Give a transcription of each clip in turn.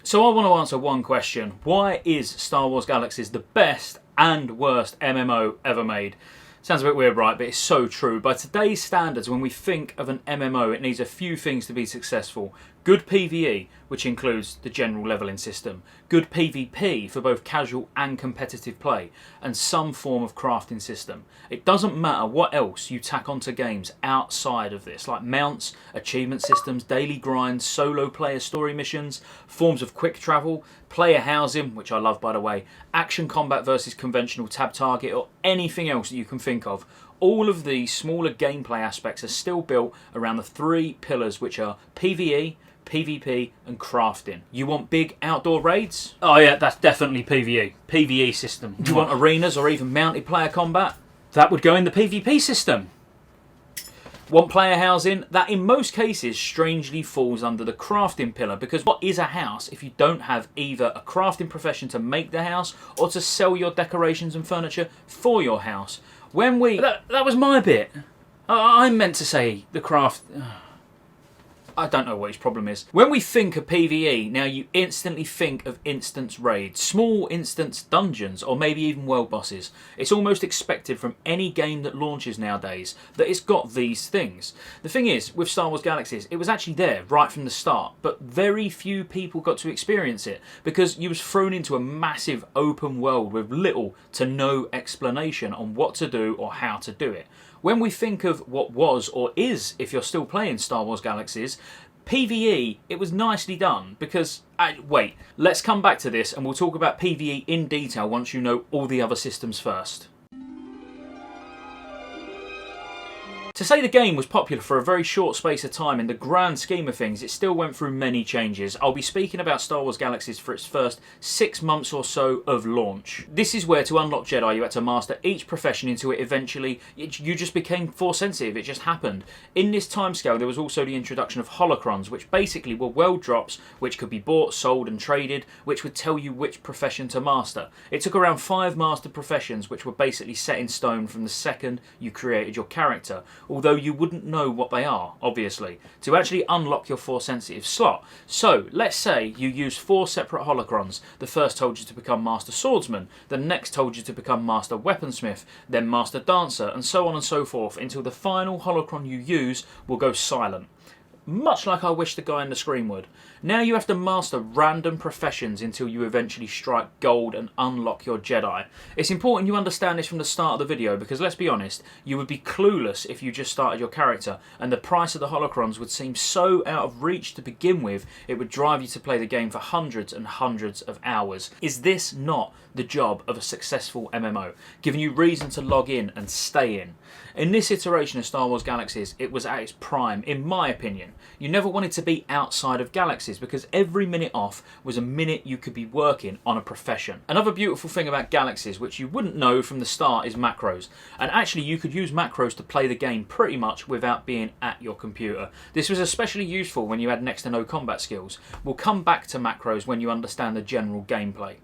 So I want to answer one question. Why is Star Wars Galaxies the best and worst MMO ever made? Sounds a bit weird, right? But it's so true. By today's standards, when we think of an MMO, it needs a few things to be successful. Good PvE, which includes the general leveling system. Good PvP for both casual and competitive play. And some form of crafting system. It doesn't matter what else you tack onto games outside of this, like mounts, achievement systems, daily grinds, solo player story missions, forms of quick travel, player housing, which I love by the way, action combat versus conventional tab target, or anything else that you can think of. All of these smaller gameplay aspects are still built around the three pillars, which are PvE, PvP and crafting. You want big outdoor raids? Oh yeah, that's definitely PvE. PvE system. Do you want arenas or even mounted player combat? That would go in the PvP system. Want player housing? That in most cases strangely falls under the crafting pillar, because what is a house if you don't have either a crafting profession to make the house or to sell your decorations and furniture for your house? When we... That was my bit. I meant to say the craft... I don't know what his problem is. When we think of PvE, now you instantly think of instance raids, small instance dungeons, or maybe even world bosses. It's almost expected from any game that launches nowadays that it's got these things. The thing is, with Star Wars Galaxies, it was actually there right from the start, but very few people got to experience it because you was thrown into a massive open world with little to no explanation on what to do or how to do it. When we think of what was or is, if you're still playing Star Wars Galaxies, PvE, it was nicely done because... wait, let's come back to this and we'll talk about PvE in detail once you know all the other systems first. To say the game was popular for a very short space of time, in the grand scheme of things, it still went through many changes. I'll be speaking about Star Wars Galaxies for its first 6 months or so of launch. This is where to unlock Jedi you had to master each profession until it eventually, you just became Force sensitive, it just happened. In this timescale there was also the introduction of Holocrons, which basically were world drops which could be bought, sold and traded, which would tell you which profession to master. It took around 5 master professions which were basically set in stone from the second you created your character. Although you wouldn't know what they are, obviously, to actually unlock your Force-sensitive slot. So, let's say you use 4 separate Holocrons. The first told you to become Master Swordsman, the next told you to become Master Weaponsmith, then Master Dancer, and so on and so forth, until the final Holocron you use will go silent. Much like I wish the guy on the screen would. Now you have to master random professions until you eventually strike gold and unlock your Jedi. It's important you understand this from the start of the video because, let's be honest, you would be clueless if you just started your character, and the price of the Holocrons would seem so out of reach to begin with, it would drive you to play the game for hundreds and hundreds of hours. Is this not the job of a successful MMO? Giving you reason to log in and stay in. In this iteration of Star Wars Galaxies, it was at its prime, in my opinion. You never wanted to be outside of Galaxies because every minute off was a minute you could be working on a profession. Another beautiful thing about Galaxies, which you wouldn't know from the start, is macros. And actually you could use macros to play the game pretty much without being at your computer. This was especially useful when you had next to no combat skills. We'll come back to macros when you understand the general gameplay.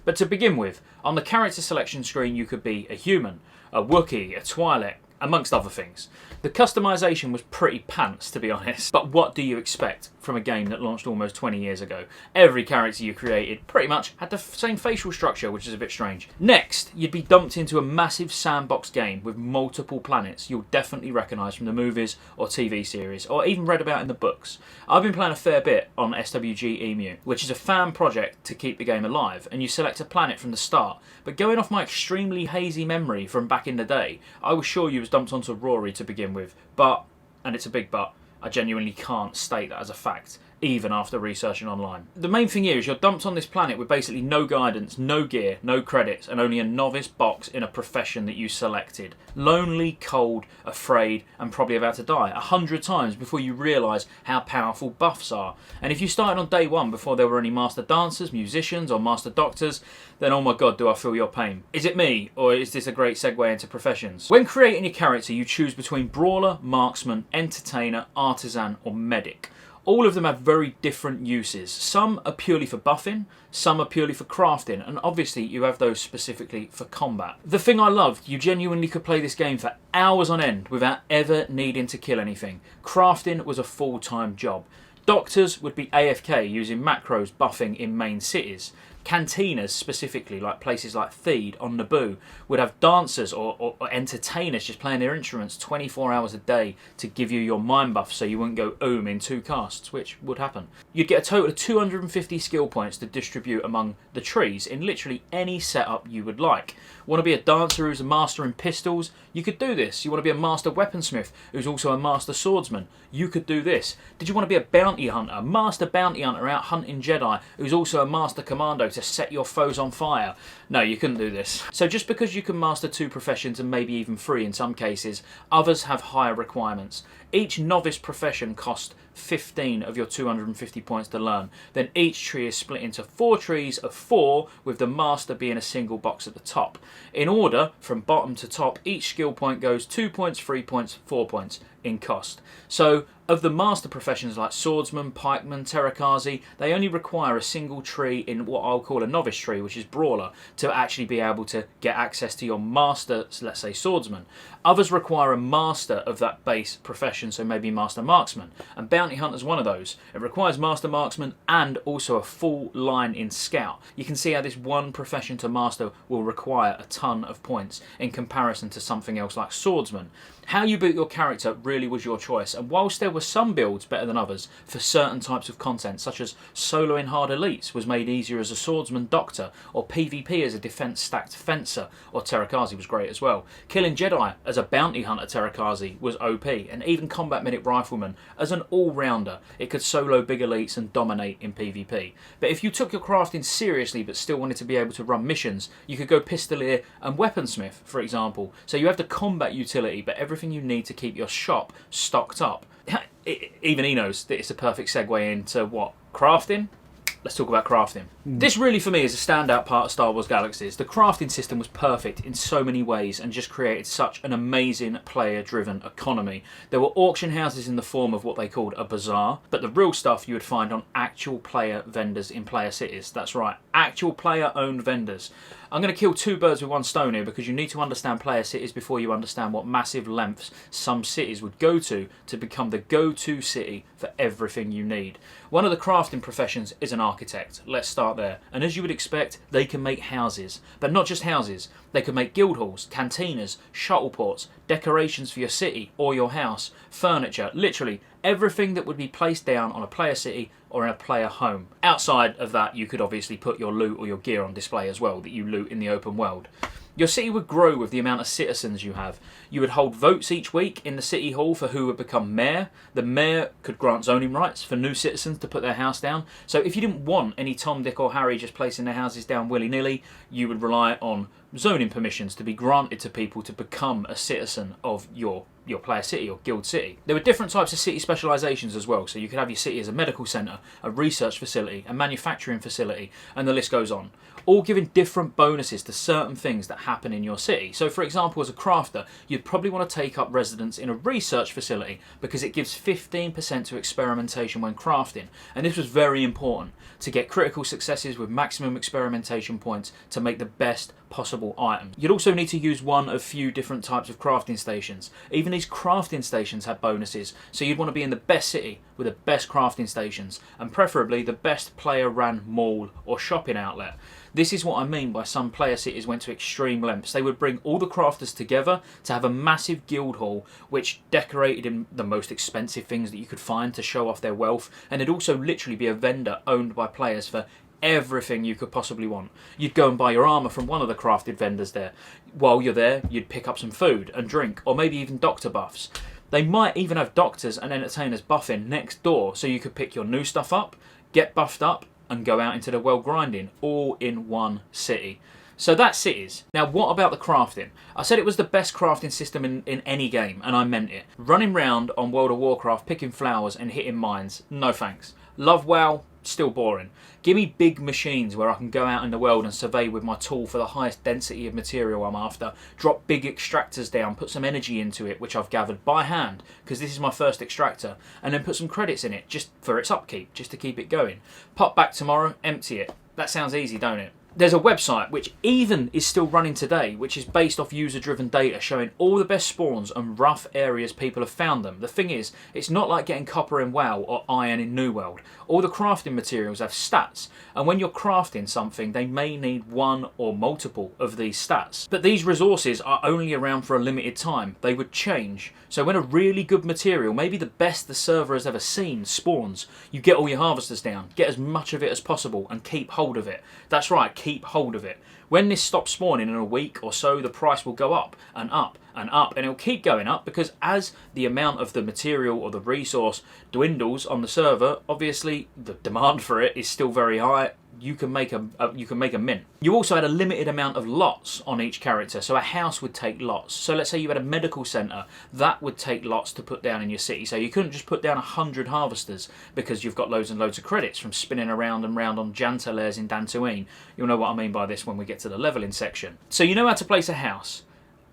But to begin with, on the character selection screen you could be a human, a Wookiee, a Twi'lek, amongst other things. The customization was pretty pants, to be honest. But what do you expect from a game that launched almost 20 years ago? Every character you created pretty much had the same facial structure, which is a bit strange. Next, you'd be dumped into a massive sandbox game with multiple planets you'll definitely recognise from the movies or TV series, or even read about in the books. I've been playing a fair bit on SWG Emu, which is a fan project to keep the game alive, and you select a planet from the start. But going off my extremely hazy memory from back in the day, I was sure you was dumped onto Rory to begin with, but, and it's a big but, I genuinely can't state that as a fact, even after researching online. The main thing here is you're dumped on this planet with basically no guidance, no gear, no credits, and only a novice box in a profession that you selected. Lonely, cold, afraid, and probably about to die 100 times before you realise how powerful buffs are. And if you started on day 1 before there were any master dancers, musicians, or master doctors, then oh my god, do I feel your pain. Is it me, or is this a great segue into professions? When creating your character, you choose between brawler, marksman, entertainer, artisan, or medic. All of them have very different uses. Some are purely for buffing, some are purely for crafting, and obviously you have those specifically for combat. The thing I loved, you genuinely could play this game for hours on end without ever needing to kill anything. Crafting was a full-time job. Doctors would be AFK using macros buffing in main cities. Cantinas, specifically, like places like Theed on Naboo, would have dancers or entertainers just playing their instruments 24 hours a day to give you your mind buff so you wouldn't go oom in 2 casts, which would happen. You'd get a total of 250 skill points to distribute among the trees in literally any setup you would like. Want to be a dancer who's a master in pistols? You could do this. You want to be a master weaponsmith who's also a master swordsman? You could do this. Did you want to be a bounty hunter, master bounty hunter out hunting Jedi who's also a master commando to set your foes on fire? No, you couldn't do this. So just because you can master 2 professions and maybe even 3 in some cases, others have higher requirements. Each novice profession costs 15 of your 250 points to learn. Then each tree is split into 4 trees of 4, with the master being a single box at the top. In order, from bottom to top, each skill point goes 2 points, 3 points, 4 points in cost. So, of the master professions like swordsman, pikeman, terrakazi, they only require a single tree in what I'll call a novice tree, which is brawler, to actually be able to get access to your master, let's say swordsman. Others require a master of that base profession, so maybe master marksman, and bounty hunter's one of those. It requires master marksman and also a full line in scout. You can see how this one profession to master will require a ton of points in comparison to something else like swordsman. How you built your character really was your choice, and whilst there were some builds better than others for certain types of content, such as soloing hard elites was made easier as a swordsman doctor, or PvP as a defense stacked fencer, or terrakazi was great as well. Killing Jedi as a bounty hunter terrakazi was OP, and even combat medic rifleman as an all-rounder, it could solo big elites and dominate in PvP. But if you took your crafting seriously but still wanted to be able to run missions, you could go pistolier and weaponsmith, for example. So you have the combat utility, but everything you need to keep your shop stocked up. Even he knows that it's a perfect segue into what? Crafting? Let's talk about crafting. This really for me is a standout part of Star Wars Galaxies. The crafting system was perfect in so many ways and just created such an amazing player-driven economy. There were auction houses in the form of what they called a bazaar, but the real stuff you would find on actual player vendors in player cities. That's right, actual player-owned vendors. I'm going to kill 2 birds with 1 stone here, because you need to understand player cities before you understand what massive lengths some cities would go to become the go-to city for everything you need. One of the crafting professions is an architect. Let's start there. And as you would expect, they can make houses. But not just houses. They can make guild halls, cantinas, shuttle ports, decorations for your city or your house, furniture, literally everything that would be placed down on a player city or in a player home. Outside of that, you could obviously put your loot or your gear on display as well that you loot in the open world. Your city would grow with the amount of citizens you have. You would hold votes each week in the city hall for who would become mayor. The mayor could grant zoning rights for new citizens to put their house down. So if you didn't want any Tom, Dick or Harry just placing their houses down willy-nilly, you would rely on zoning permissions to be granted to people to become a citizen of your player city or guild city. There were different types of city specializations as well, so you could have your city as a medical centre, a research facility, a manufacturing facility, and the list goes on, all giving different bonuses to certain things that happen in your city. So for example, as a crafter, you'd probably want to take up residence in a research facility because it gives 15% to experimentation when crafting, and this was very important to get critical successes with maximum experimentation points to make the best possible items. You'd also need to use one of few different types of crafting stations. Even these crafting stations had bonuses, so you'd want to be in the best city with the best crafting stations, and preferably the best player-ran mall or shopping outlet. This is what I mean by some player cities went to extreme lengths. They would bring all the crafters together to have a massive guild hall which decorated in the most expensive things that you could find to show off their wealth, and it'd also literally be a vendor owned by players for everything you could possibly want. You'd go and buy your armour from one of the crafted vendors there. While you're there, you'd pick up some food and drink, or maybe even doctor buffs. They might even have doctors and entertainers buffing next door, so you could pick your new stuff up, get buffed up, and go out into the world grinding, all in one city. So that's cities. Now what about the crafting? I said it was the best crafting system in any game, and I meant it. Running round on World of Warcraft picking flowers and hitting mines, no thanks. Love WoW, still boring. Give me big machines where I can go out in the world and survey with my tool for the highest density of material I'm after, drop big extractors down, put some energy into it which I've gathered by hand because this is my first extractor, and then put some credits in it just for its upkeep, just to keep it going. Pop back tomorrow, empty it. That sounds easy, don't it? There's a website which even is still running today, which is based off user-driven data showing all the best spawns and rough areas people have found them. The thing is, it's not like getting copper in WoW or iron in New World. All the crafting materials have stats, and when you're crafting something, they may need one or multiple of these stats. But these resources are only around for a limited time. They would change. So when a really good material, maybe the best the server has ever seen, spawns, you get all your harvesters down, get as much of it as possible, and keep hold of it. That's right, keep hold of it. When this stops spawning in a week or so, the price will go up and up and up, and it'll keep going up because as the amount of the material or the resource dwindles on the server, obviously the demand for it is still very high. You can make a mint. You also had a limited amount of lots on each character, so a house would take lots. So let's say you had a medical centre, that would take lots to put down in your city. So you couldn't just put down 100 harvesters because you've got loads and loads of credits from spinning around and round on Jantalaires in Dantooine. You'll know what I mean by this when we get to the levelling section. So you know how to place a house.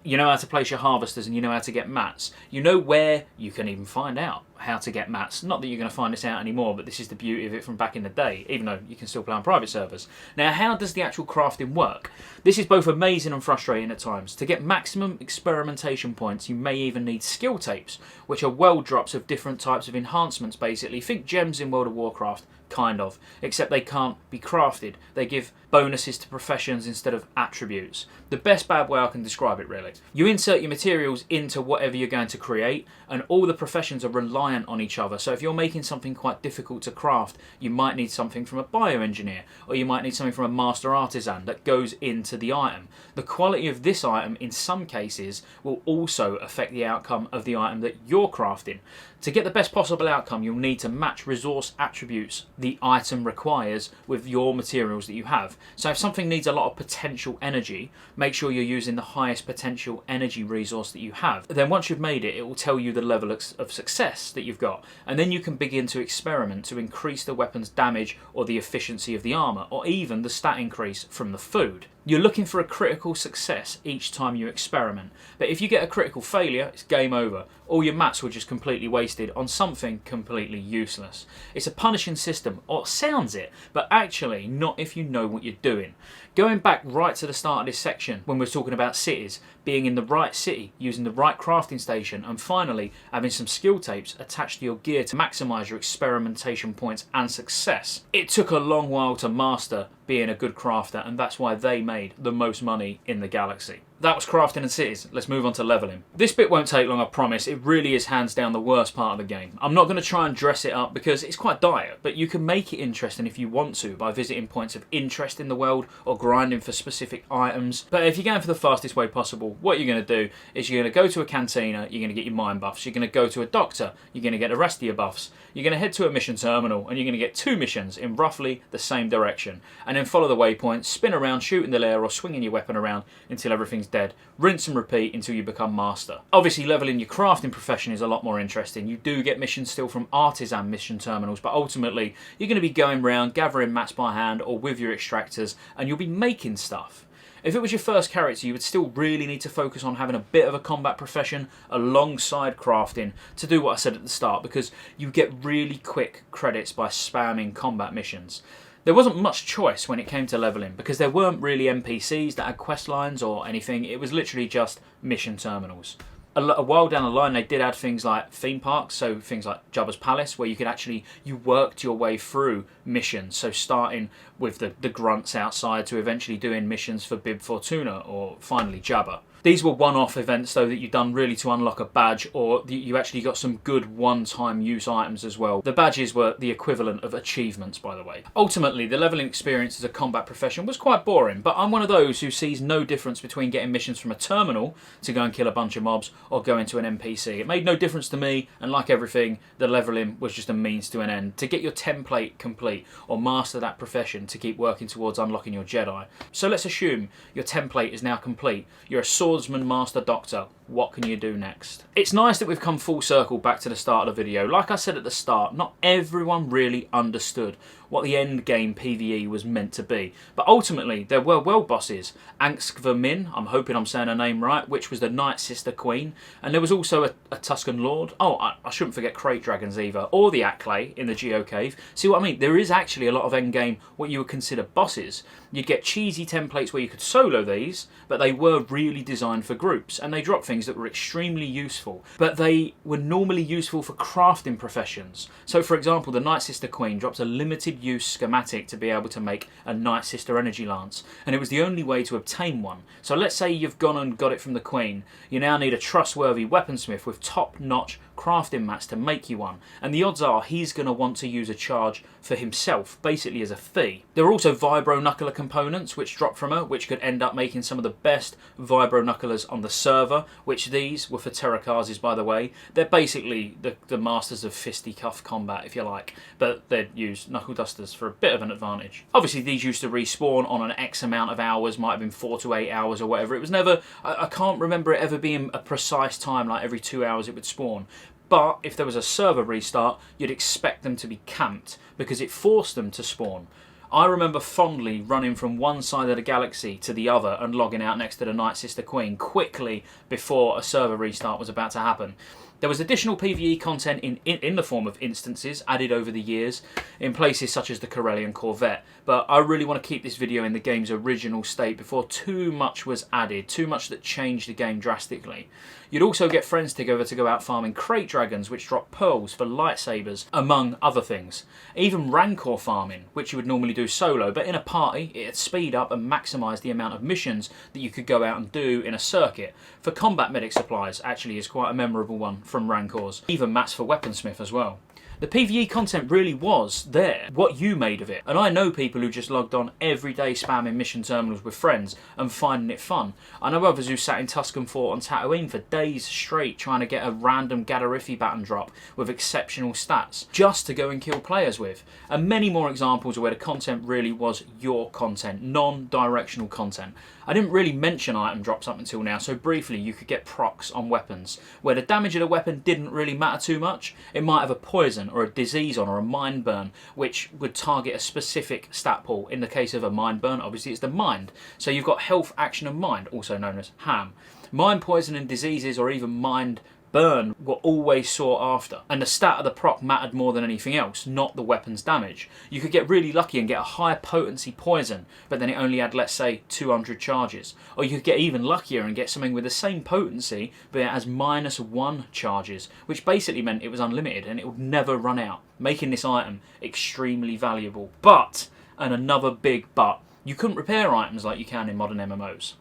You know how to place your harvesters, and you know how to get mats. You know where you can even find out how to get mats. Not that you're going to find this out anymore, but this is the beauty of it from back in the day, even though you can still play on private servers. Now, how does the actual crafting work? This is both amazing and frustrating at times. To get maximum experimentation points, you may even need skill tapes, which are world drops of different types of enhancements, basically. Think gems in World of Warcraft, kind of, except they can't be crafted. They give bonuses to professions instead of attributes. The best bad way I can describe it, really. You insert your materials into whatever you're going to create, and all the professions are reliant on each other. So if you're making something quite difficult to craft, you might need something from a bioengineer, or you might need something from a master artisan that goes into the item. The quality of this item, in some cases, will also affect the outcome of the item that you're crafting. To get the best possible outcome, you'll need to match resource attributes the item requires with your materials that you have. So if something needs a lot of potential energy, make sure you're using the highest potential energy resource that you have. Then once you've made it, it will tell you the level of success that you've got. And then you can begin to experiment to increase the weapon's damage or the efficiency of the armour, or even the stat increase from the food. You're looking for a critical success each time you experiment. But if you get a critical failure, it's game over. All your mats were just completely wasted on something completely useless. It's a punishing system, or sounds it, but actually not if you know what you're doing. Going back right to the start of this section, when we're talking about cities, being in the right city, using the right crafting station, and finally having some skill tapes attached to your gear to maximise your experimentation points and success. It took a long while to master being a good crafter, and that's why they made the most money in the galaxy. That was crafting and cities. Let's move on to leveling. This bit won't take long, I promise. It really is hands down the worst part of the game. I'm not going to try and dress it up because it's quite dire, but you can make it interesting if you want to by visiting points of interest in the world or grinding for specific items. But if you're going for the fastest way possible, what you're going to do is you're going to go to a cantina, you're going to get your mine buffs, you're going to go to a doctor, you're going to get the rest of your buffs, you're going to head to a mission terminal, and you're going to get 2 missions in roughly the same direction, and then follow the waypoints, spin around shooting the lair or swinging your weapon around until everything's dead. Rinse and repeat until you become master. Obviously, leveling your crafting profession is a lot more interesting. You do get missions still from artisan mission terminals, but ultimately you're going to be going around gathering mats by hand or with your extractors, and you'll be making stuff. If it was your first character, you would still really need to focus on having a bit of a combat profession alongside crafting to do what I said at the start, because you get really quick credits by spamming combat missions. There wasn't much choice when it came to leveling because there weren't really NPCs that had quest lines or anything. It was literally just mission terminals. A while down the line, they did add things like theme parks, so things like Jabba's Palace, where you could actually, you worked your way through missions, so starting with the grunts outside to eventually doing missions for Bib Fortuna or finally Jabba. These were one-off events, though, that you've done really to unlock a badge, or you actually got some good one-time use items as well. The badges were the equivalent of achievements, by the way. Ultimately, the leveling experience as a combat profession was quite boring, but I'm one of those who sees no difference between getting missions from a terminal to go and kill a bunch of mobs or going to an NPC. It made no difference to me, and like everything, the leveling was just a means to an end. To get your template complete or master that profession to keep working towards unlocking your Jedi. So let's assume your template is now complete. You're a swordsman, master, doctor. What can you do next? It's nice that we've come full circle back to the start of the video. Like I said at the start, not everyone really understood what the end game PvE was meant to be. But ultimately, there were world bosses. Angskva Min, I'm hoping I'm saying her name right, which was the Night Sister Queen, and there was also a Tuscan Lord. Oh, I shouldn't forget Crate Dragons either, or the Acklay in the Geo Cave. See what I mean? There is actually a lot of end game what you would consider bosses. You'd get cheesy templates where you could solo these, but they were really designed for groups, and they dropped things that were extremely useful, but they were normally useful for crafting professions. So for example, the Night Sister Queen drops a limited use schematic to be able to make a Night Sister Energy Lance, and it was the only way to obtain one. So let's say you've gone and got it from the Queen, you now need a trustworthy weaponsmith with top-notch crafting mats to make you one, and the odds are he's going to want to use a charge for himself, basically as a fee. There are also Vibro Knuckler components which drop from her, which could end up making some of the best Vibro Knucklers on the server, which these were for Terakazes, by the way. They're basically the masters of fisticuff combat, if you like, but they'd use Knuckle Dusters for a bit of an advantage. Obviously these used to respawn on an X amount of hours, might have been 4 to 8 hours or whatever. It was never, I can't remember it ever being a precise time, like every 2 hours it would spawn. But if there was a server restart, you'd expect them to be camped, because it forced them to spawn. I remember fondly running from one side of the galaxy to the other and logging out next to the Night Sister Queen quickly before a server restart was about to happen. There was additional PvE content in the form of instances added over the years in places such as the Corellian Corvette, but I really want to keep this video in the game's original state before too much was added, too much that changed the game drastically. You'd also get friends together to go out farming crate dragons, which drop pearls for lightsabers, among other things. Even rancor farming, which you would normally do solo, but in a party it'd speed up and maximise the amount of missions that you could go out and do in a circuit. For combat medic supplies actually is quite a memorable one from rancors. Even mats for weaponsmith as well. The PvE content really was there, what you made of it. And I know people who just logged on every day spamming mission terminals with friends and finding it fun. I know others who sat in Tuscan Fort on Tatooine for days straight trying to get a random Gadarifi baton drop with exceptional stats, just to go and kill players with. And many more examples of where the content really was your content, non-directional content. I didn't really mention item drops up until now, so briefly you could get procs on weapons, where the damage of the weapon didn't really matter too much. It might have a poison or a disease on or a mind burn, which would target a specific stat pool. In the case of a mind burn, obviously it's the mind. So you've got health, action and mind, also known as HAM. Mind poison and diseases or even mind burn were always sought after, and the stat of the proc mattered more than anything else, not the weapon's damage. You could get really lucky and get a higher potency poison, but then it only had, let's say, 200 charges. Or you could get even luckier and get something with the same potency, but it has -1 charges, which basically meant it was unlimited and it would never run out, making this item extremely valuable. But, and another big but, you couldn't repair items like you can in modern MMOs.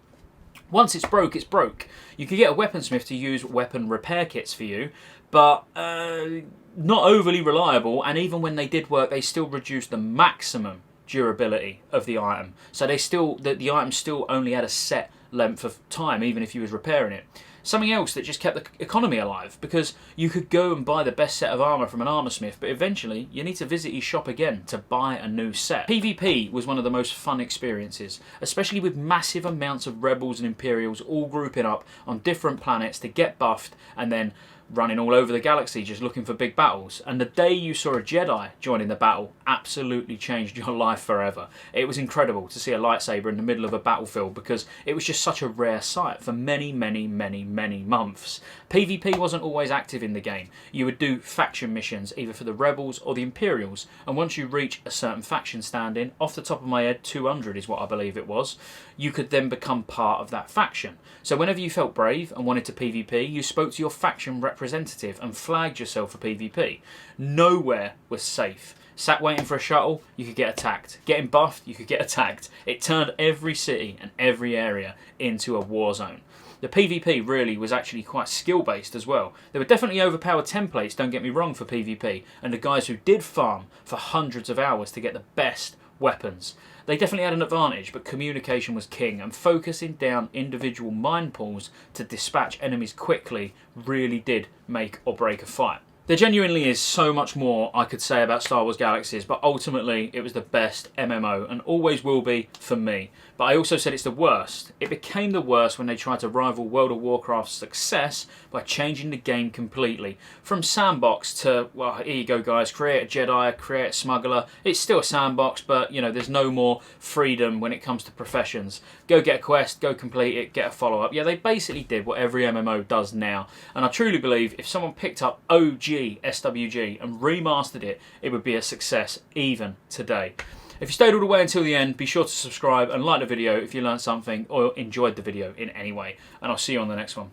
Once it's broke, it's broke. You could get a weaponsmith to use weapon repair kits for you, but not overly reliable, and even when they did work, they still reduced the maximum durability of the item. So the item still only had a set length of time, even if you was repairing it. Something else that just kept the economy alive, because you could go and buy the best set of armour from an armour smith, but eventually you need to visit his shop again to buy a new set. PvP was one of the most fun experiences, especially with massive amounts of rebels and imperials all grouping up on different planets to get buffed and then running all over the galaxy just looking for big battles. And the day you saw a Jedi joining the battle absolutely changed your life forever. It was incredible to see a lightsaber in the middle of a battlefield, because it was just such a rare sight for many months. PvP wasn't always active in the game. You would do faction missions either for the rebels or the imperials, and once you reach a certain faction standing, off the top of my head 200 is what I believe it was, you could then become part of that faction. So whenever you felt brave and wanted to PvP, you spoke to your faction representative and flagged yourself for PvP. Nowhere was safe. Sat waiting for a shuttle, you could get attacked. Getting buffed, you could get attacked. It turned every city and every area into a war zone. The PvP really was actually quite skill based as well. There were definitely overpowered templates, don't get me wrong, for PvP, and the guys who did farm for hundreds of hours to get the best weapons. They definitely had an advantage, but communication was king, and focusing down individual mine pools to dispatch enemies quickly really did make or break a fight. There genuinely is so much more I could say about Star Wars Galaxies, but ultimately it was the best MMO and always will be for me. But I also said it's the worst. It became the worst when they tried to rival World of Warcraft's success by changing the game completely. From sandbox to, well, here you go guys, create a Jedi, create a smuggler. It's still a sandbox, but you know, there's no more freedom when it comes to professions. Go get a quest, go complete it, get a follow-up. Yeah, they basically did what every MMO does now. And I truly believe if someone picked up OG SWG and remastered it, it would be a success even today. If you stayed all the way until the end, be sure to subscribe and like the video if you learned something or enjoyed the video in any way. And I'll see you on the next one.